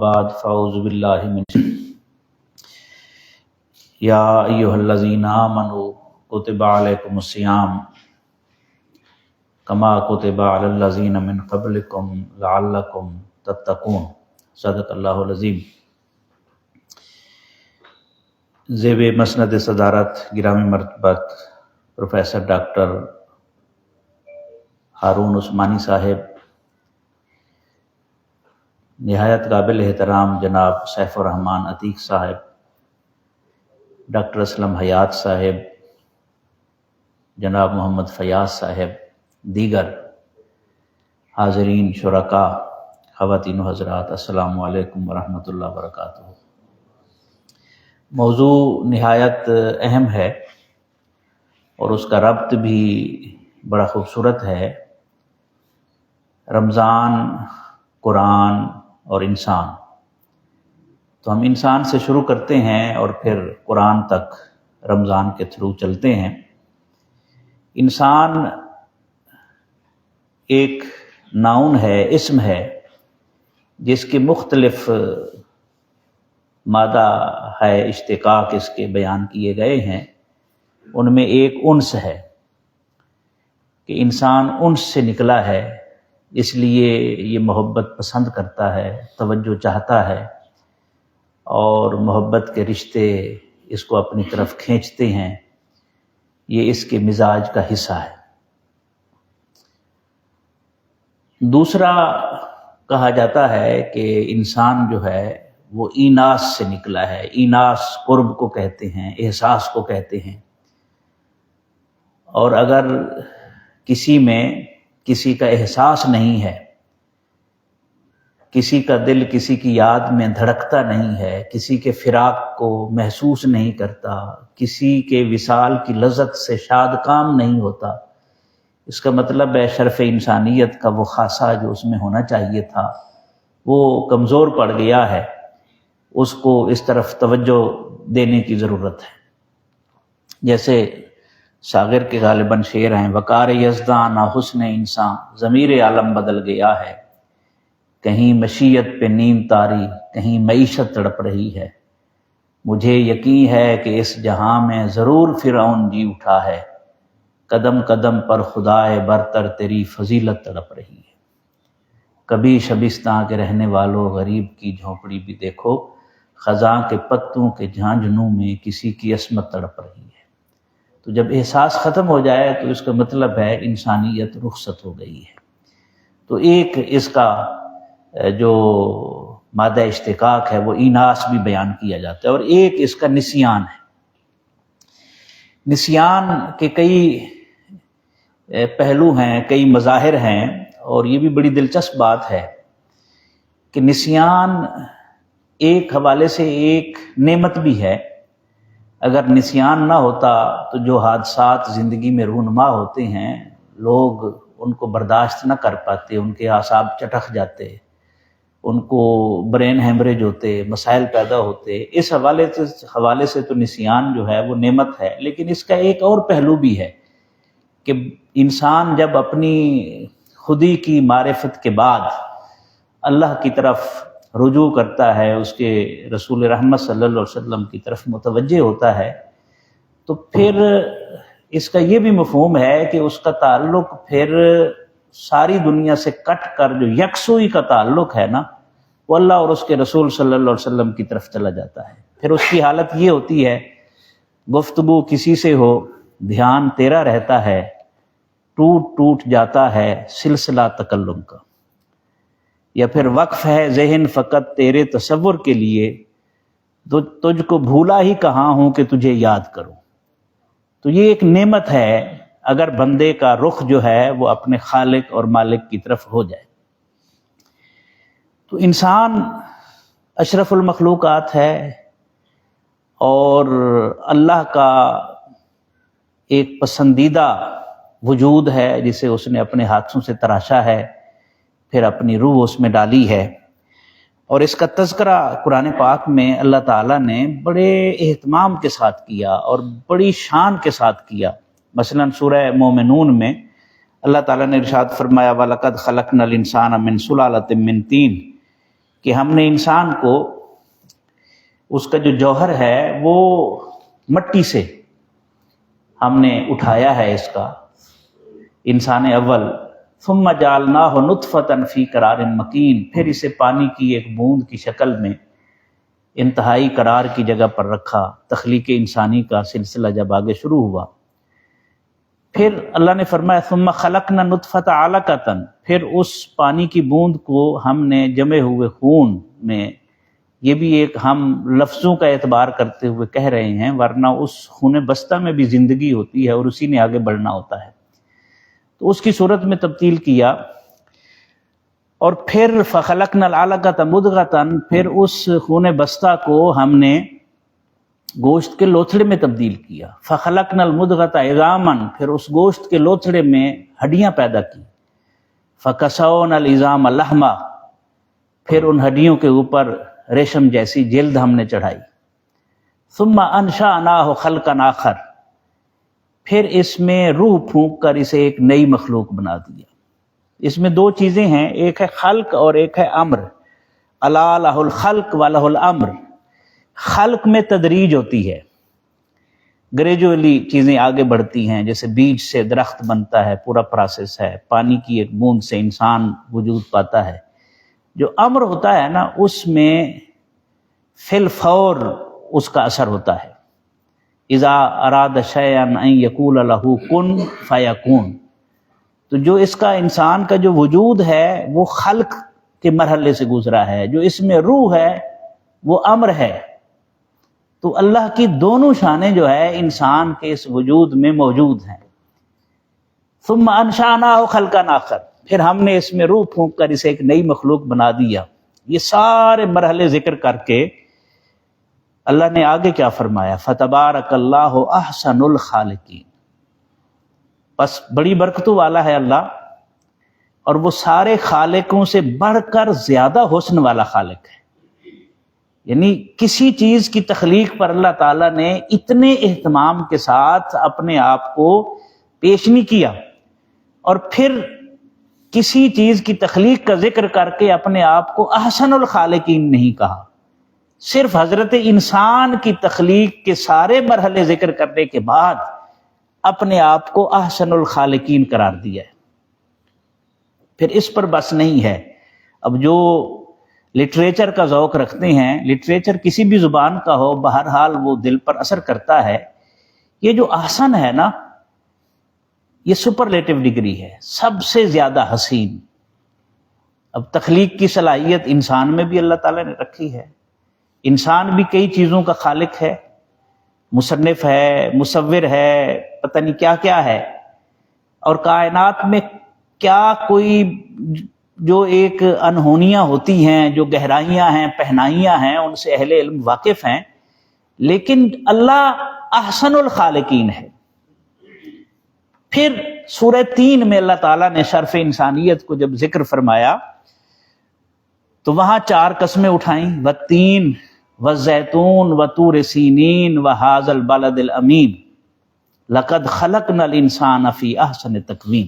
بعد فاعوذ باللہ من یا ایھا الذین آمنوا کتب علیکم الصیام کما کتب علی الذین من قبلکم لعلکم تتقون۔ صدق اللہ العظیم۔ زیب مسند صدارت گرامی مرتبت پروفیسر ڈاکٹر ہارون عثمانی صاحب، نہایت قابل احترام جناب سیف الرحمن عتیق صاحب، ڈاکٹر اسلم حیات صاحب، جناب محمد فیاض صاحب، دیگر حاضرین شرکاء، خواتین و حضرات، السلام علیکم ورحمۃ اللہ وبرکاتہ۔ موضوع نہایت اہم ہے اور اس کا ربط بھی بڑا خوبصورت ہے۔ رمضان، قرآن اور انسان۔ تو ہم انسان سے شروع کرتے ہیں اور پھر قرآن تک رمضان کے تھرو چلتے ہیں۔ انسان ایک ناؤن ہے، اسم ہے، جس کے مختلف مادہ ہے اشتقاق اس کے بیان کیے گئے ہیں۔ ان میں ایک انس ہے کہ انسان انس سے نکلا ہے، اس لیے یہ محبت پسند کرتا ہے، توجہ چاہتا ہے، اور محبت کے رشتے اس کو اپنی طرف کھینچتے ہیں۔ یہ اس کے مزاج کا حصہ ہے۔ دوسرا کہا جاتا ہے کہ انسان جو ہے وہ ایناس سے نکلا ہے۔ ایناس قرب کو کہتے ہیں، احساس کو کہتے ہیں۔ اور اگر کسی میں کسی کا احساس نہیں ہے، کسی کا دل کسی کی یاد میں دھڑکتا نہیں ہے، کسی کے فراق کو محسوس نہیں کرتا، کسی کے وصال کی لذت سے شاد کام نہیں ہوتا، اس کا مطلب ہے شرف انسانیت کا وہ خاصہ جو اس میں ہونا چاہیے تھا وہ کمزور پڑ گیا ہے۔ اس کو اس طرف توجہ دینے کی ضرورت ہے۔ جیسے ساغر کے غالباً شعر ہیں، وقار یزداں نا حسن انسان، ضمیر عالم بدل گیا ہے، کہیں مشیت پہ نیند طاری، کہیں معیشت تڑپ رہی ہے، مجھے یقین ہے کہ اس جہاں میں ضرور فرعون جی اٹھا ہے، قدم قدم پر خدائے برتر تیری فضیلت تڑپ رہی ہے۔ کبھی شبستاں کے رہنے والوں غریب کی جھونپڑی بھی دیکھو، خزاں کے پتوں کے جھانجھنوں میں کسی کی عصمت تڑپ رہی ہے۔ تو جب احساس ختم ہو جائے تو اس کا مطلب ہے انسانیت رخصت ہو گئی ہے۔ تو ایک اس کا جو مادہ اشتقاق ہے وہ ایناس بھی بیان کیا جاتا ہے، اور ایک اس کا نسیان ہے۔ نسیان کے کئی پہلو ہیں، کئی مظاہر ہیں، اور یہ بھی بڑی دلچسپ بات ہے کہ نسیان ایک حوالے سے ایک نعمت بھی ہے۔ اگر نسیان نہ ہوتا تو جو حادثات زندگی میں رونما ہوتے ہیں لوگ ان کو برداشت نہ کر پاتے، ان کے اعصاب چٹک جاتے، ان کو برین ہیمریج ہوتے، مسائل پیدا ہوتے۔ اس حوالے سے تو نسیان جو ہے وہ نعمت ہے، لیکن اس کا ایک اور پہلو بھی ہے کہ انسان جب اپنی خودی کی معرفت کے بعد اللہ کی طرف رجوع کرتا ہے، اس کے رسول رحمت صلی اللہ علیہ وسلم کی طرف متوجہ ہوتا ہے، تو پھر اس کا یہ بھی مفہوم ہے کہ اس کا تعلق پھر ساری دنیا سے کٹ کر جو یکسوئی کا تعلق ہے نا، وہ اللہ اور اس کے رسول صلی اللہ علیہ وسلم کی طرف چلا جاتا ہے۔ پھر اس کی حالت یہ ہوتی ہے، گفتگو کسی سے ہو دھیان تیرا رہتا ہے، ٹوٹ ٹوٹ جاتا ہے سلسلہ تکلم کا، یا پھر وقف ہے ذہن فقط تیرے تصور کے لیے، تجھ کو بھولا ہی کہاں ہوں کہ تجھے یاد کروں۔ تو یہ ایک نعمت ہے اگر بندے کا رخ جو ہے وہ اپنے خالق اور مالک کی طرف ہو جائے۔ تو انسان اشرف المخلوقات ہے اور اللہ کا ایک پسندیدہ وجود ہے جسے اس نے اپنے ہاتھوں سے تراشا ہے، پھر اپنی روح اس میں ڈالی ہے، اور اس کا تذکرہ قرآن پاک میں اللہ تعالیٰ نے بڑے اہتمام کے ساتھ کیا اور بڑی شان کے ساتھ کیا۔ مثلا سورہ مومنون میں اللہ تعالیٰ نے ارشاد فرمایا وَلَقَدْ خَلَقْنَا الْإِنسَانَ مِنْ سُلَالَةٍ مِّن طِينٍ کہ ہم نے انسان کو اس کا جو جوہر ہے وہ مٹی سے ہم نے اٹھایا ہے اس کا انسان اول، ثم جعلناہ نطفۃ فی قرار مکین، پھر اسے پانی کی ایک بوند کی شکل میں انتہائی قرار کی جگہ پر رکھا۔ تخلیق انسانی کا سلسلہ جب آگے شروع ہوا، پھر اللہ نے فرمایا ثم خلقنا نطفۃ علقۃ، پھر اس پانی کی بوند کو ہم نے جمے ہوئے خون میں، یہ بھی ایک ہم لفظوں کا اعتبار کرتے ہوئے کہہ رہے ہیں، ورنہ اس خون بستہ میں بھی زندگی ہوتی ہے اور اسی نے آگے بڑھنا ہوتا ہے، تو اس کی صورت میں تبدیل کیا۔ اور پھر فخلقنا العلقۃ مضغۃ، پھر اس خون بستہ کو ہم نے گوشت کے لوتھڑے میں تبدیل کیا۔ فخلقنا المضغۃ عظاما، پھر اس گوشت کے لوتھڑے میں ہڈیاں پیدا کی۔ فکسونا العظام لحما، پھر ان ہڈیوں کے اوپر ریشم جیسی جلد ہم نے چڑھائی۔ ثم انشأناہ خلقا آخر، پھر اس میں روح پھونک کر اسے ایک نئی مخلوق بنا دیا۔ اس میں دو چیزیں ہیں، ایک ہے خلق اور ایک ہے امر۔ الا لہ الخلق ولہ الامر، خلق میں تدریج ہوتی ہے، گریجولی چیزیں آگے بڑھتی ہیں، جیسے بیج سے درخت بنتا ہے، پورا پروسیس ہے، پانی کی ایک بوند سے انسان وجود پاتا ہے۔ جو امر ہوتا ہے نا، اس میں فی الفور اس کا اثر ہوتا ہے، اذا اراد شیئا ان یقول لہ کن فیکون۔ تو جو اس کا انسان کا جو وجود ہے وہ خلق کے مرحلے سے گزرا ہے، جو اس میں روح ہے وہ امر ہے۔ تو اللہ کی دونوں شانیں جو ہے انسان کے اس وجود میں موجود ہیں۔ ثم انشأناہ خلقا آخر، پھر ہم نے اس میں روح پھونک کر اسے ایک نئی مخلوق بنا دیا۔ یہ سارے مرحلے ذکر کر کے اللہ نے آگے کیا فرمایا؟ فتبارک اللہ احسن الخالقین، بس بڑی برکتوں والا ہے اللہ، اور وہ سارے خالقوں سے بڑھ کر زیادہ حسن والا خالق ہے۔ یعنی کسی چیز کی تخلیق پر اللہ تعالیٰ نے اتنے اہتمام کے ساتھ اپنے آپ کو پیش نہیں کیا، اور پھر کسی چیز کی تخلیق کا ذکر کر کے اپنے آپ کو احسن الخالقین نہیں کہا۔ صرف حضرت انسان کی تخلیق کے سارے مرحلے ذکر کرنے کے بعد اپنے آپ کو احسن الخالقین قرار دیا ہے۔ پھر اس پر بس نہیں ہے، اب جو لٹریچر کا ذوق رکھتے ہیں، لٹریچر کسی بھی زبان کا ہو، بہرحال وہ دل پر اثر کرتا ہے۔ یہ جو احسن ہے نا، یہ سپرلیٹو ڈگری ہے، سب سے زیادہ حسین۔ اب تخلیق کی صلاحیت انسان میں بھی اللہ تعالیٰ نے رکھی ہے، انسان بھی کئی چیزوں کا خالق ہے، مصنف ہے، مصور ہے، پتہ نہیں کیا کیا ہے، اور کائنات میں کیا کوئی جو ایک انہونیاں ہوتی ہیں، جو گہرائیاں ہیں، پہنائیاں ہیں، ان سے اہل علم واقف ہیں، لیکن اللہ احسن الخالقین ہے۔ پھر سورہ 3 میں اللہ تعالیٰ نے شرف انسانیت کو جب ذکر فرمایا تو وہاں 4 قسمیں اٹھائیں، والتین والزیتون وطور سینین وہذا البلد الامین لقد خلقنا الانسان فی احسن تقویم۔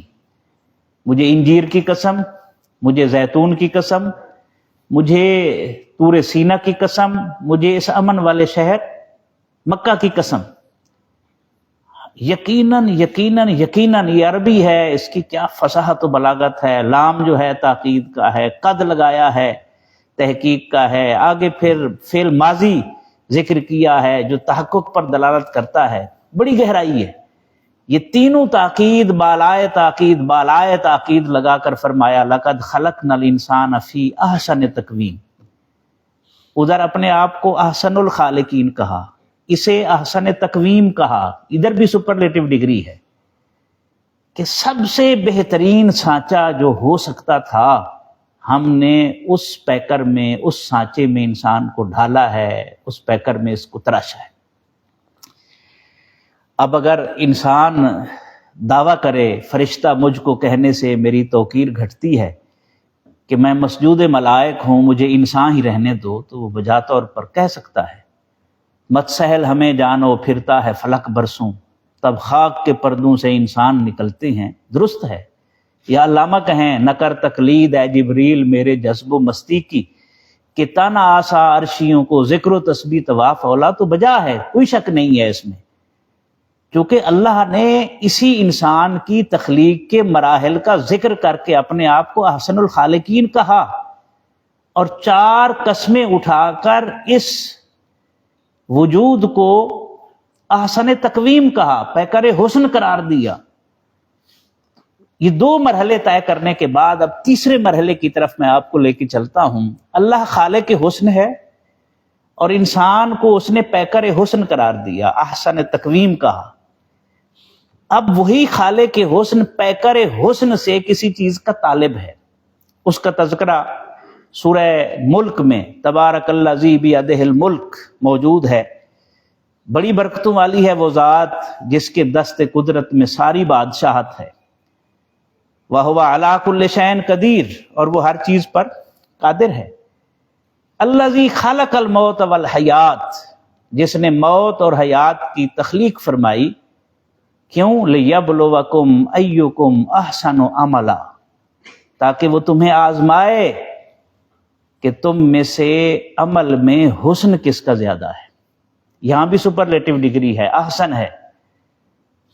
مجھے انجیر کی قسم، مجھے زیتون کی قسم، مجھے طور سینہ کی قسم، مجھے اس امن والے شہر مکہ کی قسم۔ یقیناً یقیناً یقیناً، یہ عربی ہے، اس کی کیا فصاحت و بلاغت ہے، لام جو ہے تاکید کا ہے، قد لگایا ہے تحقیق کا ہے، آگے پھر فعل ماضی ذکر کیا ہے جو تحقق پر دلالت کرتا ہے، بڑی گہرائی ہے۔ یہ تینوں تاکید بالائے تاکید بالائے تاکید لگا کر فرمایا لقد خلقنا الانسان فی احسن تقویم۔ ادھر اپنے آپ کو احسن الخالقین کہا، اسے احسن تقویم کہا، ادھر بھی سپرلیٹو ڈگری ہے کہ سب سے بہترین سانچہ جو ہو سکتا تھا ہم نے اس پیکر میں، اس سانچے میں انسان کو ڈھالا ہے، اس پیکر میں اس کو تراشا ہے۔ اب اگر انسان دعویٰ کرے فرشتہ مجھ کو کہنے سے میری توقیر گھٹتی ہے کہ میں مسجود ملائک ہوں، مجھے انسان ہی رہنے دو، تو وہ بجا طور پر کہہ سکتا ہے مت سہل ہمیں جانو پھرتا ہے فلک برسوں، تب خاک کے پردوں سے انسان نکلتے ہیں۔ درست ہے، یا علامہ کہیں نہ کر تقلید اے جبریل میرے جذب و مستی کی، کہ تانا آسا عرشیوں کو ذکر و تسبیح طواف اولا تو بجا ہے، کوئی شک نہیں ہے اس میں، کیونکہ اللہ نے اسی انسان کی تخلیق کے مراحل کا ذکر کر کے اپنے آپ کو احسن الخالقین کہا، اور 4 قسمیں اٹھا کر اس وجود کو احسن تقویم کہا، پیکر حسن قرار دیا۔ یہ 2 مرحلے طے کرنے کے بعد اب تیسرے مرحلے کی طرف میں آپ کو لے کے چلتا ہوں۔ اللہ خالق حسن ہے اور انسان کو اس نے پیکر حسن قرار دیا، احسن تقویم کہا۔ اب وہی خالق حسن پیکر حسن سے کسی چیز کا طالب ہے، اس کا تذکرہ سورہ ملک میں تبارک الذی بیدہ الملک موجود ہے۔ بڑی برکتوں والی ہے وہ ذات جس کے دست قدرت میں ساری بادشاہت ہے، وَهُوَ عَلَىٰ كُلِّ شَيْءٍ قدیر، اور وہ ہر چیز پر قادر ہے۔ الذی خلق الموت والحیات، جس نے موت اور حیات کی تخلیق فرمائی، کیوں؟ لِيَبْلُوَكُمْ أَيُّكُمْ أَحْسَنُ عَمَلًا، تاکہ وہ تمہیں آزمائے کہ تم میں سے عمل میں حسن کس کا زیادہ ہے۔ یہاں بھی سپرلیٹو ڈگری ہے، احسن ہے،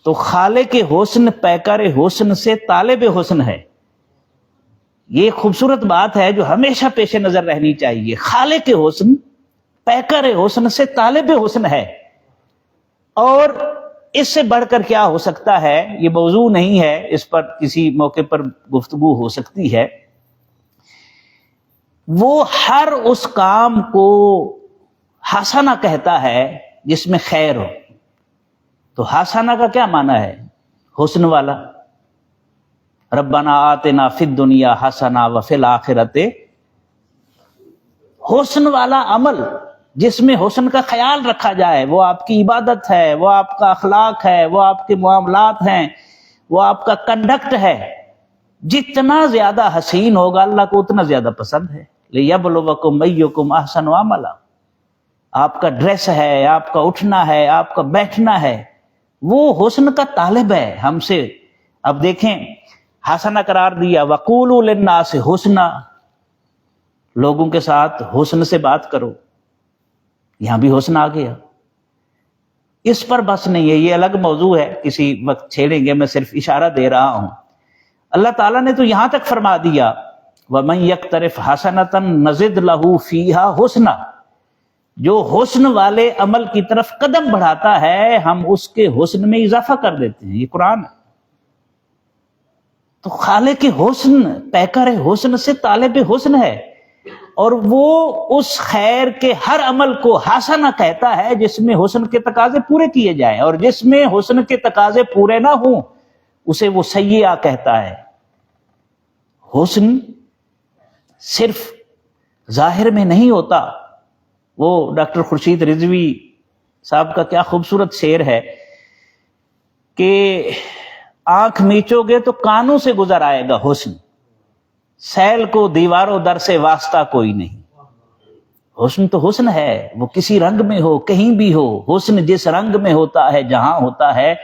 تو خالق حسن پیکر حسن سے طالب حسن ہے۔ یہ خوبصورت بات ہے جو ہمیشہ پیش نظر رہنی چاہیے، خالق حسن پیکر حسن سے طالب حسن ہے، اور اس سے بڑھ کر کیا ہو سکتا ہے؟ یہ موضوع نہیں ہے، اس پر کسی موقع پر گفتگو ہو سکتی ہے۔ وہ ہر اس کام کو حسنہ کہتا ہے جس میں خیر ہو، تو حسنہ کا کیا معنی ہے؟ حسن والا۔ ربنا آتنا فی الدنیا حسنہ وفی الآخرۃ، حسن والا عمل جس میں حسن کا خیال رکھا جائے، وہ آپ کی عبادت ہے، وہ آپ کا اخلاق ہے، وہ آپ کے معاملات ہیں، وہ آپ کا کنڈکٹ ہے، جتنا زیادہ حسین ہوگا اللہ کو اتنا زیادہ پسند ہے۔ لِيَبْلُوَكُمْ أَيُّكُمْ أَحْسَنُ عَمَلًا، آپ کا ڈریس ہے، آپ کا اٹھنا ہے، آپ کا بیٹھنا ہے، وہ حسن کا طالب ہے ہم سے۔ اب دیکھیں، حسنہ قرار دیا، وَقُولُوا لِلنَّاسِ حُسْنًا، لوگوں کے ساتھ حسن سے بات کرو، یہاں بھی حسن آ گیا۔ اس پر بس نہیں ہے، یہ الگ موضوع ہے، کسی وقت چھیڑیں گے، میں صرف اشارہ دے رہا ہوں۔ اللہ تعالیٰ نے تو یہاں تک فرما دیا، وَمَن يَقْتَرِفْ حَسَنَةً نَزِدْ لَهُ فِيهَا حُسْنًا، جو حسن والے عمل کی طرف قدم بڑھاتا ہے ہم اس کے حسن میں اضافہ کر دیتے ہیں، یہ قرآن ہے۔ تو خالق حسن پیکر حسن سے طالب حسن ہے، اور وہ اس خیر کے ہر عمل کو حسنہ کہتا ہے جس میں حسن کے تقاضے پورے کیے جائیں، اور جس میں حسن کے تقاضے پورے نہ ہوں اسے وہ سیئہ کہتا ہے۔ حسن صرف ظاہر میں نہیں ہوتا، وہ ڈاکٹر خورشید رضوی صاحب کا کیا خوبصورت شعر ہے کہ آنکھ میچو گے تو کانوں سے گزر آئے گا حسن، سیل کو دیواروں در سے واسطہ کوئی نہیں۔ حسن تو حسن ہے، وہ کسی رنگ میں ہو، کہیں بھی ہو، حسن جس رنگ میں ہوتا ہے جہاں ہوتا ہے،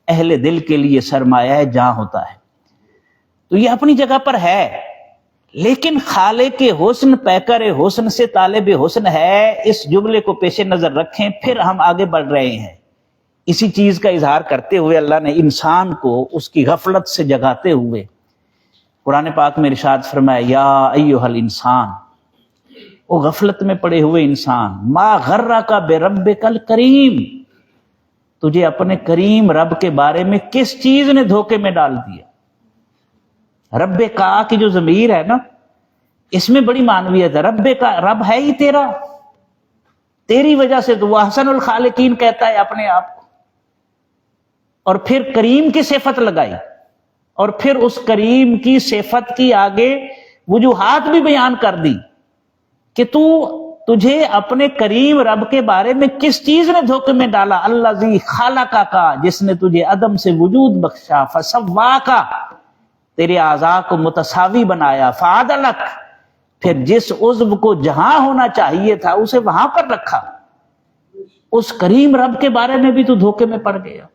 اہل دل کے لیے سرمایہ ہے جہاں ہوتا ہے۔ تو یہ اپنی جگہ پر ہے، لیکن خالق حسن پیکر حسن سے طالب حسن ہے، اس جملے کو پیش نظر رکھیں، پھر ہم آگے بڑھ رہے ہیں۔ اسی چیز کا اظہار کرتے ہوئے اللہ نے انسان کو اس کی غفلت سے جگاتے ہوئے قرآن پاک میں ارشاد فرمایا، یا ایھا الانسان، وہ غفلت میں پڑے ہوئے انسان، ما غرک بربک الکریم، تجھے اپنے کریم رب کے بارے میں کس چیز نے دھوکے میں ڈال دیا؟ رب کا کی جو ضمیر ہے نا، اس میں بڑی معنویت ہے۔ رب کا، رب ہے ہی تیرا، تیری وجہ سے تو وہ احسن الخالقین کہتا ہے اپنے آپ کو، اور پھر کریم کی صفت لگائی، اور پھر اس کریم کی صفت کی آگے وجوہات بھی بیان کر دی کہ تجھے اپنے کریم رب کے بارے میں کس چیز نے دھوکے میں ڈالا؟ الذی خلقک، جس نے تجھے عدم سے وجود بخشا، فسواک، تیرے اعضاء کو متساوی بنایا، فعدلک، پھر جس عضو کو جہاں ہونا چاہیے تھا اسے وہاں پر رکھا۔ اس کریم رب کے بارے میں بھی تو دھوکے میں پڑ گیا،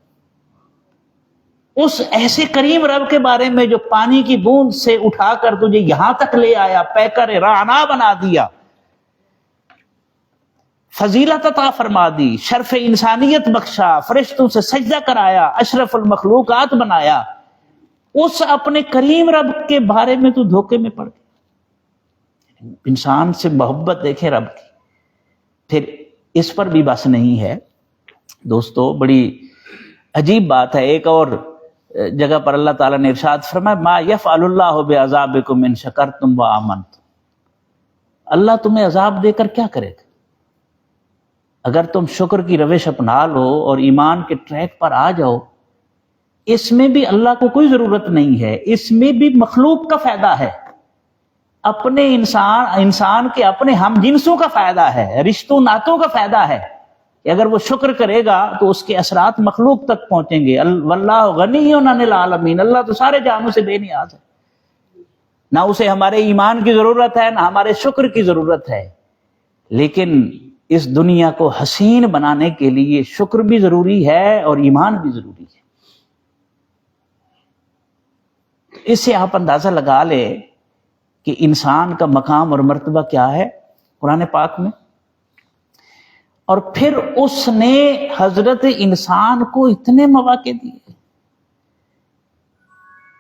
اس ایسے کریم رب کے بارے میں جو پانی کی بوند سے اٹھا کر تجھے یہاں تک لے آیا، پیکر رانا بنا دیا، فضیلت عطا فرما دی، شرف انسانیت بخشا، فرشتوں سے سجدہ کرایا، اشرف المخلوقات بنایا، اس اپنے کریم رب کے بارے میں تو دھوکے میں پڑ گیا۔ انسان سے محبت دیکھے رب کی، پھر اس پر بھی بس نہیں ہے دوستو، بڑی عجیب بات ہے۔ ایک اور جگہ پر اللہ تعالیٰ نے ارشاد فرمایا ما یفعل اللہ بعذابکم ان شکرتم وآمنتم، اللہ تمہیں عذاب دے کر کیا کرے گا اگر تم شکر کی روش اپنا لو اور ایمان کے ٹریک پر آ جاؤ۔ اس میں بھی اللہ کو کوئی ضرورت نہیں ہے، اس میں بھی مخلوق کا فائدہ ہے، اپنے انسان کے اپنے ہم جنسوں کا فائدہ ہے، رشتوں ناتوں کا فائدہ ہے کہ اگر وہ شکر کرے گا تو اس کے اثرات مخلوق تک پہنچیں گے۔ واللہ غنی عن العالمین، اللہ تو سارے جہانوں سے بے نیاز ہے، نہ اسے ہمارے ایمان کی ضرورت ہے نہ ہمارے شکر کی ضرورت ہے، لیکن اس دنیا کو حسین بنانے کے لیے شکر بھی ضروری ہے اور ایمان بھی ضروری ہے۔ اس سے آپ اندازہ لگا لیں کہ انسان کا مقام اور مرتبہ کیا ہے قرآن پاک میں۔ اور پھر اس نے حضرت انسان کو اتنے مواقع دیے،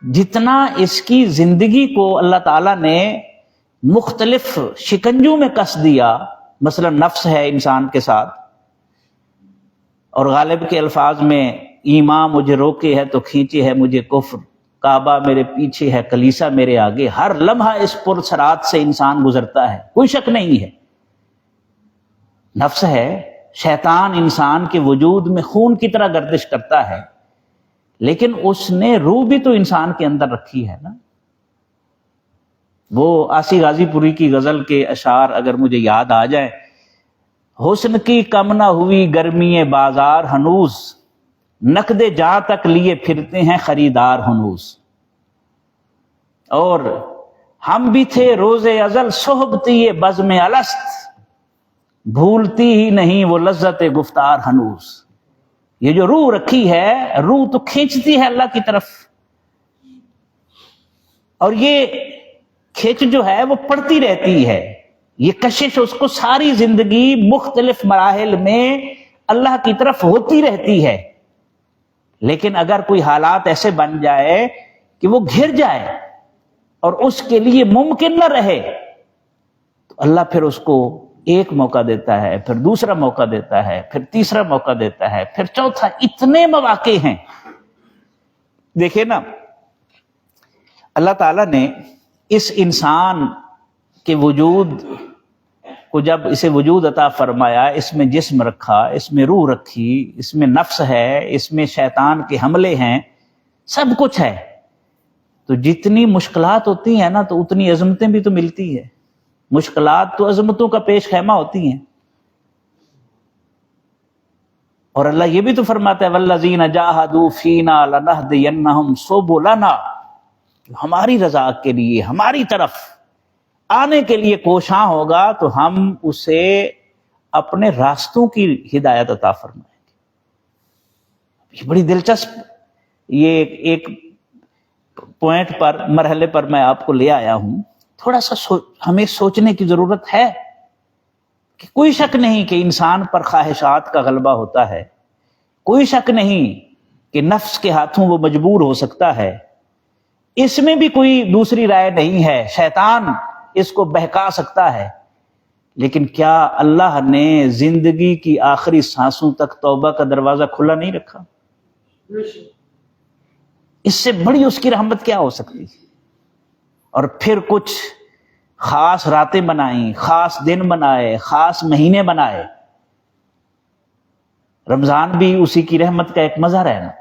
جتنا اس کی زندگی کو اللہ تعالیٰ نے مختلف شکنجوں میں کس دیا، مثلا نفس ہے انسان کے ساتھ، اور غالب کے الفاظ میں ایمان مجھے روکے ہے تو کھینچے ہے مجھے کفر، کعبہ میرے پیچھے ہے کلیسا میرے آگے، ہر لمحہ اس پرسرات سے انسان گزرتا ہے، کوئی شک نہیں ہے۔ نفس ہے، شیطان انسان کے وجود میں خون کی طرح گردش کرتا ہے، لیکن اس نے روح بھی تو انسان کے اندر رکھی ہے نا۔ وہ آسی غازی پوری کی غزل کے اشعار اگر مجھے یاد آ جائیں، حسن کی کم نہ ہوئی گرمی بازار ہنوز، نقد جاں تک لیے پھرتے ہیں خریدار ہنوز، اور ہم بھی تھے روز ازل صحبتی بزم الست، بھولتی ہی نہیں وہ لذت گفتار ہنوز۔ یہ جو روح رکھی ہے، روح تو کھینچتی ہے اللہ کی طرف، اور یہ کھینچ جو ہے وہ پڑتی رہتی ہے، یہ کشش اس کو ساری زندگی مختلف مراحل میں اللہ کی طرف ہوتی رہتی ہے۔ لیکن اگر کوئی حالات ایسے بن جائے کہ وہ گھر جائے اور اس کے لیے ممکن نہ رہے، تو اللہ پھر اس کو ایک موقع دیتا ہے، پھر دوسرا موقع دیتا ہے، پھر تیسرا موقع دیتا ہے، پھر چوتھا، اتنے مواقع ہیں۔ دیکھیں نا، اللہ تعالیٰ نے اس انسان کے وجود کو جب اسے وجود عطا فرمایا، اس میں جسم رکھا، اس میں روح رکھی، اس میں نفس ہے، اس میں شیطان کے حملے ہیں، سب کچھ ہے، تو جتنی مشکلات ہوتی ہیں نا تو اتنی عظمتیں بھی تو ملتی ہے۔ مشکلات تو عظمتوں کا پیش خیمہ ہوتی ہیں، اور اللہ یہ بھی تو فرماتا ہے والذین جاہدوا فینا لنہدینہم سبلنا، ہماری رضا کے لیے ہماری طرف آنے کے لیے کوشاں ہوگا تو ہم اسے اپنے راستوں کی ہدایت عطا فرمائیں گے۔ یہ بڑی دلچسپ، یہ ایک پوائنٹ پر، مرحلے پر میں آپ کو لے آیا ہوں، تھوڑا سا ہمیں سوچنے کی ضرورت ہے کہ کوئی شک نہیں کہ انسان پر خواہشات کا غلبہ ہوتا ہے، کوئی شک نہیں کہ نفس کے ہاتھوں وہ مجبور ہو سکتا ہے، اس میں بھی کوئی دوسری رائے نہیں ہے، شیطان اس کو بہکا سکتا ہے، لیکن کیا اللہ نے زندگی کی آخری سانسوں تک توبہ کا دروازہ کھلا نہیں رکھا؟ اس سے بڑی اس کی رحمت کیا ہو سکتی ہے؟ اور پھر کچھ خاص راتیں بنائیں، خاص دن بنائے، خاص مہینے بنائے۔ رمضان بھی اسی کی رحمت کا ایک مظہر ہے نا،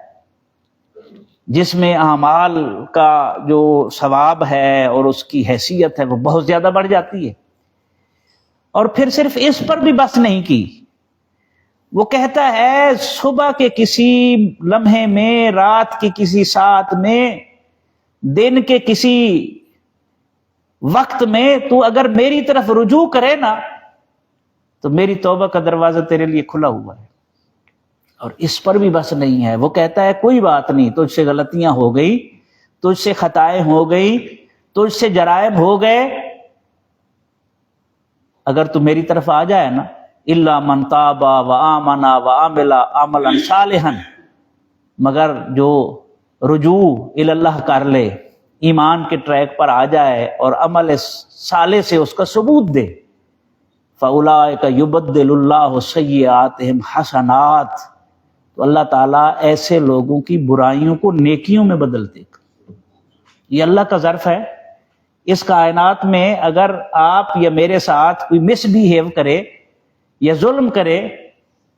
جس میں اعمال کا جو ثواب ہے اور اس کی حیثیت ہے وہ بہت زیادہ بڑھ جاتی ہے۔ اور پھر صرف اس پر بھی بس نہیں کی، وہ کہتا ہے صبح کے کسی لمحے میں، رات کی کسی ساعت میں، دن کے کسی وقت میں تو اگر میری طرف رجوع کرے نا تو میری توبہ کا دروازہ تیرے لیے کھلا ہوا ہے۔ اور اس پر بھی بس نہیں ہے، وہ کہتا ہے کوئی بات نہیں، تجھ سے غلطیاں ہو گئی، تجھ سے خطائیں ہو گئی، تجھ سے جرائم ہو گئے، اگر تو میری طرف آ جائے نا الا من تاب وآمن وعمل عملا صالحا، مگر جو رجوع الی اللہ کر لے، ایمان کے ٹریک پر آ جائے اور عمل صالح سے اس کا ثبوت دے، فاولئک یبدل اللہ سیئاتہم حسنات، تو اللہ تعالیٰ ایسے لوگوں کی برائیوں کو نیکیوں میں بدل دے گا۔ یہ اللہ کا ظرف ہے۔ اس کائنات میں اگر آپ یا میرے ساتھ کوئی مس بیہیو کرے یا ظلم کرے،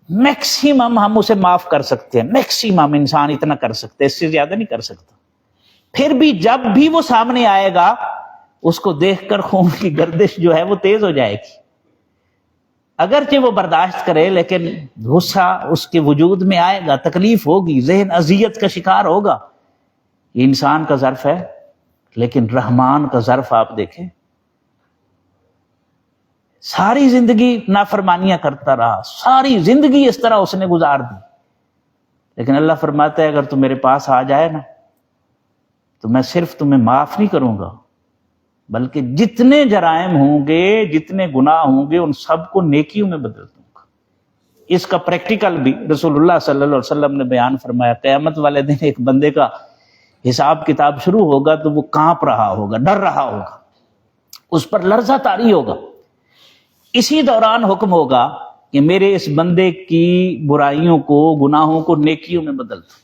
میکسیمم ہم اسے معاف کر سکتے ہیں، میکسیمم انسان اتنا کر سکتے ہیں، اس سے زیادہ نہیں کر سکتا۔ پھر بھی جب بھی وہ سامنے آئے گا، اس کو دیکھ کر خون کی گردش جو ہے وہ تیز ہو جائے گی۔ اگرچہ وہ برداشت کرے، لیکن غصہ اس کے وجود میں آئے گا، تکلیف ہوگی، ذہن اذیت کا شکار ہوگا۔ یہ انسان کا ظرف ہے، لیکن رحمان کا ظرف آپ دیکھیں، ساری زندگی نافرمانیاں کرتا رہا، ساری زندگی اس طرح اس نے گزار دی، لیکن اللہ فرماتا ہے اگر تم میرے پاس آ جائے نا تو میں صرف تمہیں معاف نہیں کروں گا، بلکہ جتنے جرائم ہوں گے، جتنے گناہ ہوں گے، ان سب کو نیکیوں میں بدل دوں گا۔ اس کا پریکٹیکل بھی رسول اللہ صلی اللہ علیہ وسلم نے بیان فرمایا، قیامت والے دن ایک بندے کا حساب کتاب شروع ہوگا تو وہ کانپ رہا ہوگا، ڈر رہا ہوگا، اس پر لرزہ طاری ہوگا۔ اسی دوران حکم ہوگا کہ میرے اس بندے کی برائیوں کو، گناہوں کو نیکیوں میں بدل دو۔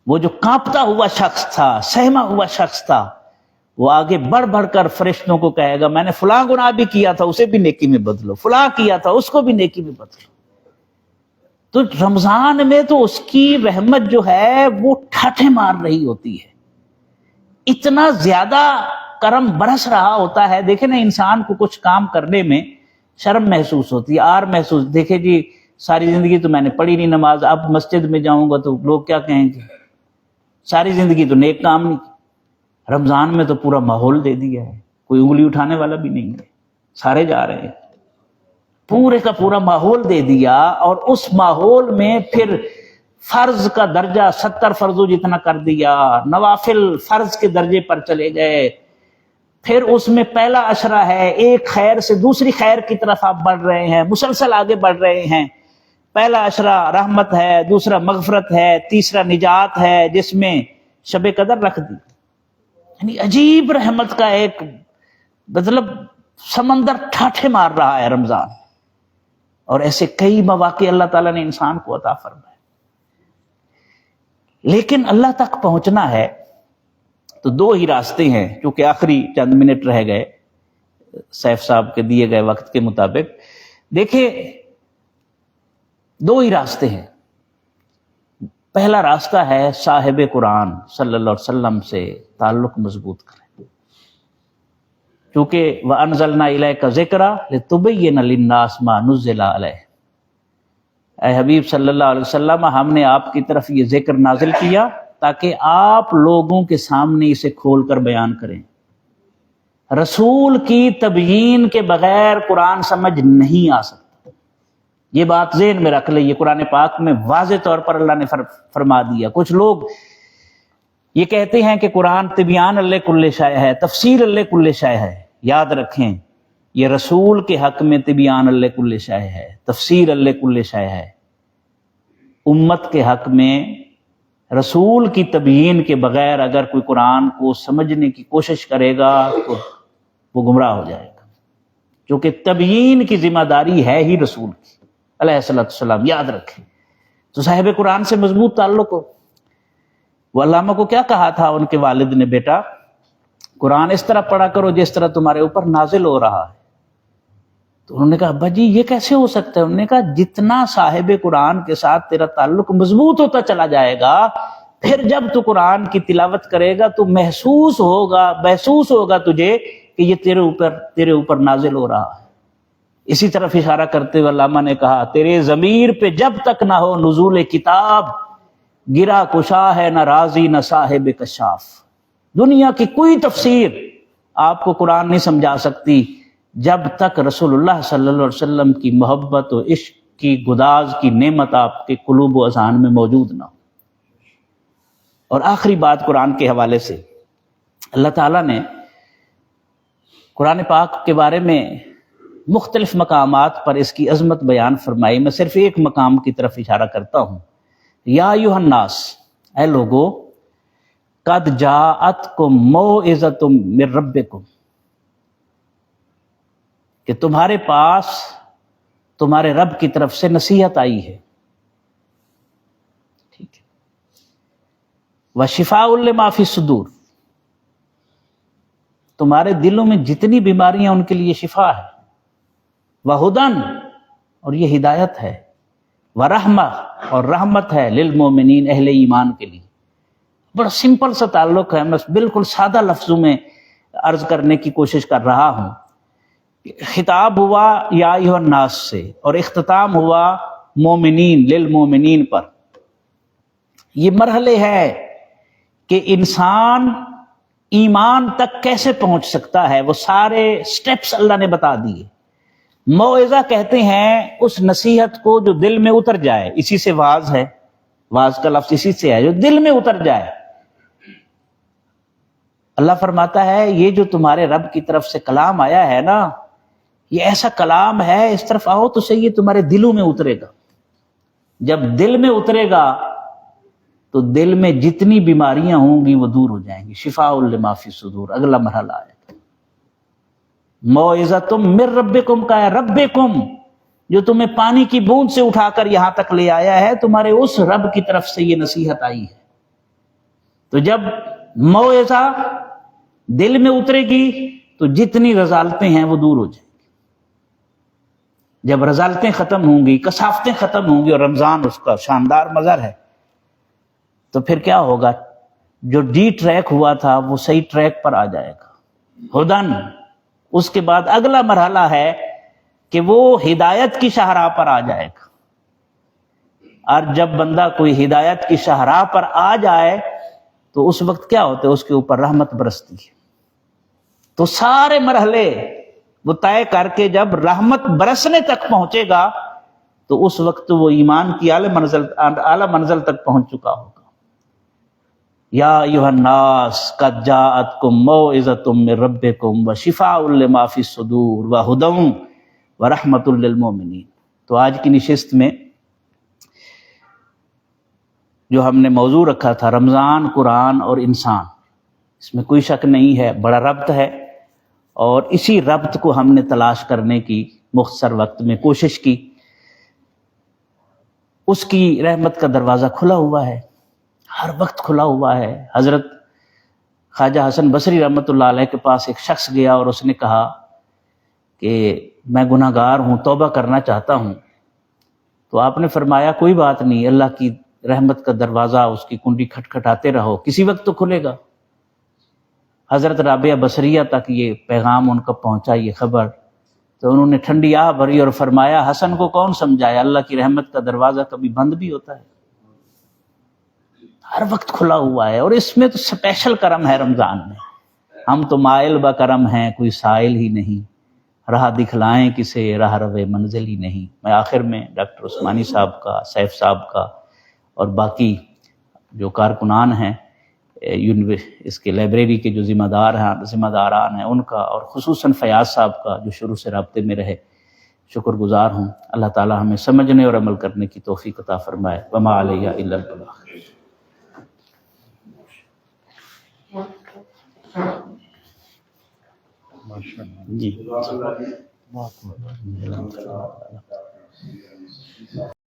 وہ جو کانپتا ہوا شخص تھا، سہما ہوا شخص تھا، وہ آگے بڑھ بڑھ کر فرشتوں کو کہے گا میں نے فلاں گناہ بھی کیا تھا، اسے بھی نیکی میں بدلو، فلاں کیا تھا اس کو بھی نیکی میں بدلو۔ تو رمضان میں تو اس کی رحمت جو ہے وہ ٹھاٹھے مار رہی ہوتی ہے، اتنا زیادہ کرم برس رہا ہوتا ہے۔ دیکھیں نا، انسان کو کچھ کام کرنے میں شرم محسوس ہوتی ہے، آر محسوس، دیکھیں جی ساری زندگی تو میں نے پڑھی نہیں نماز، اب مسجد میں جاؤں گا تو لوگ کیا کہیں گے، ساری زندگی تو نیک کام نہیں کی۔ رمضان میں تو پورا ماحول دے دیا ہے، کوئی انگلی اٹھانے والا بھی نہیں ہے، سارے جا رہے ہیں، پورے کا پورا ماحول دے دیا۔ اور اس ماحول میں پھر فرض کا درجہ 70 فرضوں جتنا کر دیا، نوافل فرض کے درجے پر چلے گئے، پھر اس میں پہلا عشرہ ہے، ایک خیر سے دوسری خیر کی طرف آپ بڑھ رہے ہیں، مسلسل آگے بڑھ رہے ہیں۔ پہلا عشرہ رحمت ہے، دوسرا مغفرت ہے، تیسرا نجات ہے، جس میں شب قدر رکھ دی۔ یعنی عجیب رحمت کا ایک مطلب سمندر ٹھاٹھے مار رہا ہے رمضان، اور ایسے کئی مواقع اللہ تعالیٰ نے انسان کو عطا فرمائے۔ لیکن اللہ تک پہنچنا ہے تو دو ہی راستے ہیں، کیونکہ آخری چند منٹ رہ گئے سیف صاحب کے دیے گئے وقت کے مطابق۔ دیکھیں، دو ہی راستے ہیں۔ پہلا راستہ ہے صاحب قرآن صلی اللہ علیہ وسلم سے تعلق مضبوط کریں، کیونکہ وَأَنزَلْنَا إِلَيْكَ ذِكْرًا لِتُبَيِّنَ لِلنَّاسِ مَا نُزِّلَ عَلَيْهِمْ۔ اے حبیب صلی اللہ علیہ وسلم، ہم نے آپ کی طرف یہ ذکر نازل کیا تاکہ آپ لوگوں کے سامنے اسے کھول کر بیان کریں۔ رسول کی تبیین کے بغیر قرآن سمجھ نہیں آ سکتا، یہ بات ذہن میں رکھ لیں۔ یہ قرآن پاک میں واضح طور پر اللہ نے فرما دیا۔ کچھ لوگ یہ کہتے ہیں کہ قرآن تبیان اللہ کل شے ہے، تفسیر اللہ کل شے ہے۔ یاد رکھیں، یہ رسول کے حق میں تبیان اللہ کل شے ہے، تفسیر اللہ کل شے ہے۔ امت کے حق میں رسول کی تبیین کے بغیر اگر کوئی قرآن کو سمجھنے کی کوشش کرے گا تو وہ گمراہ ہو جائے گا، کیونکہ تبیین کی ذمہ داری ہے ہی رسول کی علیہ السلام۔ یاد رکھیں، تو صاحب قرآن سے مضبوط تعلق ہو۔ وہ علامہ کو کیا کہا تھا ان کے والد نے، بیٹا قرآن اس طرح پڑھا کرو جس طرح تمہارے اوپر نازل ہو رہا ہے۔ تو انہوں نے کہا ابا جی یہ کیسے ہو سکتا ہے؟ انہوں نے کہا جتنا صاحب قرآن کے ساتھ تیرا تعلق مضبوط ہوتا چلا جائے گا، پھر جب تو قرآن کی تلاوت کرے گا تو محسوس ہوگا تجھے کہ یہ تیرے اوپر نازل ہو رہا ہے۔ اسی طرف اشارہ کرتے ہوئے علامہ نے کہا تیرے ضمیر پہ جب تک نہ ہو نزول کتاب، گرا کشا ہے نہ رازی نہ صاحب کشاف۔ دنیا کی کوئی تفسیر آپ کو قرآن نہیں سمجھا سکتی جب تک رسول اللہ صلی اللہ علیہ وسلم کی محبت و عشق کی گداز کی نعمت آپ کے قلوب و اذہان میں موجود نہ ہو۔ اور آخری بات قرآن کے حوالے سے، اللہ تعالیٰ نے قرآن پاک کے بارے میں مختلف مقامات پر اس کی عظمت بیان فرمائی. میں صرف ایک مقام کی طرف اشارہ کرتا ہوں. یا ایھا الناس، اے لوگو، قد جاءتکم موعظۃ من ربکم، کہ تمہارے پاس تمہارے رب کی طرف سے نصیحت آئی ہے. ٹھیک ہے. وشفاء لما فی الصدور، تمہارے دلوں میں جتنی بیماریاں ان کے لیے شفا ہے. وہدن، اور یہ ہدایت ہے. ورحمہ، اور رحمت ہے. للمومنین، اہل ایمان کے لیے. بڑا سمپل سا تعلق ہے، میں بالکل سادہ لفظوں میں عرض کرنے کی کوشش کر رہا ہوں. خطاب ہوا یا ایھا الناس سے، اور اختتام ہوا مومنین، للمومنین پر. یہ مرحلے ہے کہ انسان ایمان تک کیسے پہنچ سکتا ہے، وہ سارے سٹیپس اللہ نے بتا دیے. موعظہ کہتے ہیں اس نصیحت کو جو دل میں اتر جائے. اسی سے واعظ ہے، واعظ کا لفظ اسی سے ہے، جو دل میں اتر جائے. اللہ فرماتا ہے یہ جو تمہارے رب کی طرف سے کلام آیا ہے نا، یہ ایسا کلام ہے، اس طرف آؤ تو صحیح، یہ تمہارے دلوں میں اترے گا. جب دل میں اترے گا تو دل میں جتنی بیماریاں ہوں گی وہ دور ہو جائیں گی. شفاء لما فی الصدور اگلا مرحلہ آئے گا. موعظۃ من ربکم کا ہے، ربکم جو تمہیں پانی کی بوند سے اٹھا کر یہاں تک لے آیا ہے، تمہارے اس رب کی طرف سے یہ نصیحت آئی ہے. تو جب موعظہ دل میں اترے گی تو جتنی رذالتیں ہیں وہ دور ہو جائیں گی. جب رذالتیں ختم ہوں گی، کثافتیں ختم ہوں گی، اور رمضان اس کا شاندار مظہر ہے، تو پھر کیا ہوگا؟ جو ڈی ٹریک ہوا تھا وہ صحیح ٹریک پر آ جائے گا. ہدن، اس کے بعد اگلا مرحلہ ہے کہ وہ ہدایت کی شاہراہ پر آ جائے گا. اور جب بندہ کوئی ہدایت کی شاہراہ پر آ جائے تو اس وقت کیا ہوتا ہے؟ اس کے اوپر رحمت برستی ہے. تو سارے مرحلے وہ طے کر کے جب رحمت برسنے تک پہنچے گا تو اس وقت وہ ایمان کی اعلی منزل تک پہنچ چکا ہوگا. یا ایھا الناس قد جاءتکم موعظۃ من ربکم وشفاء لما فی الصدور وہدی ورحمۃ للمؤمنین. تو آج کی نشست میں جو ہم نے موضوع رکھا تھا رمضان، قرآن اور انسان، اس میں کوئی شک نہیں ہے بڑا ربط ہے، اور اسی ربط کو ہم نے تلاش کرنے کی مختصر وقت میں کوشش کی. اس کی رحمت کا دروازہ کھلا ہوا ہے، ہر وقت کھلا ہوا ہے. حضرت خواجہ حسن بصری رحمۃ اللہ علیہ کے پاس ایک شخص گیا اور اس نے کہا کہ میں گناہ گار ہوں، توبہ کرنا چاہتا ہوں. تو آپ نے فرمایا کوئی بات نہیں، اللہ کی رحمت کا دروازہ، اس کی کنڈی کھٹکھٹاتے رہو، کسی وقت تو کھلے گا. حضرت رابعہ بصریہ تک یہ پیغام ان کا پہنچا، یہ خبر. تو انہوں نے ٹھنڈی آہ بھری اور فرمایا حسن کو کون سمجھایا، اللہ کی رحمت کا دروازہ کبھی بند بھی ہوتا ہے، ہر وقت کھلا ہوا ہے. اور اس میں تو سپیشل کرم ہے رمضان میں. ہم تو مائل با کرم ہیں، کوئی سائل ہی نہیں، راہ دکھلائیں کسے راہ روے منزل ہی نہیں. میں آخر میں ڈاکٹر عثمانی صاحب کا، سیف صاحب کا، اور باقی جو کارکنان ہیں اس کے لائبریری کے جو ذمہ داران ہیں ان کا، اور خصوصاً فیاض صاحب کا جو شروع سے رابطے میں رہے، شکر گزار ہوں. اللہ تعالی ہمیں سمجھنے اور عمل کرنے کی توفیق عطا فرمائے. وما علیہ الا البلاغ. جی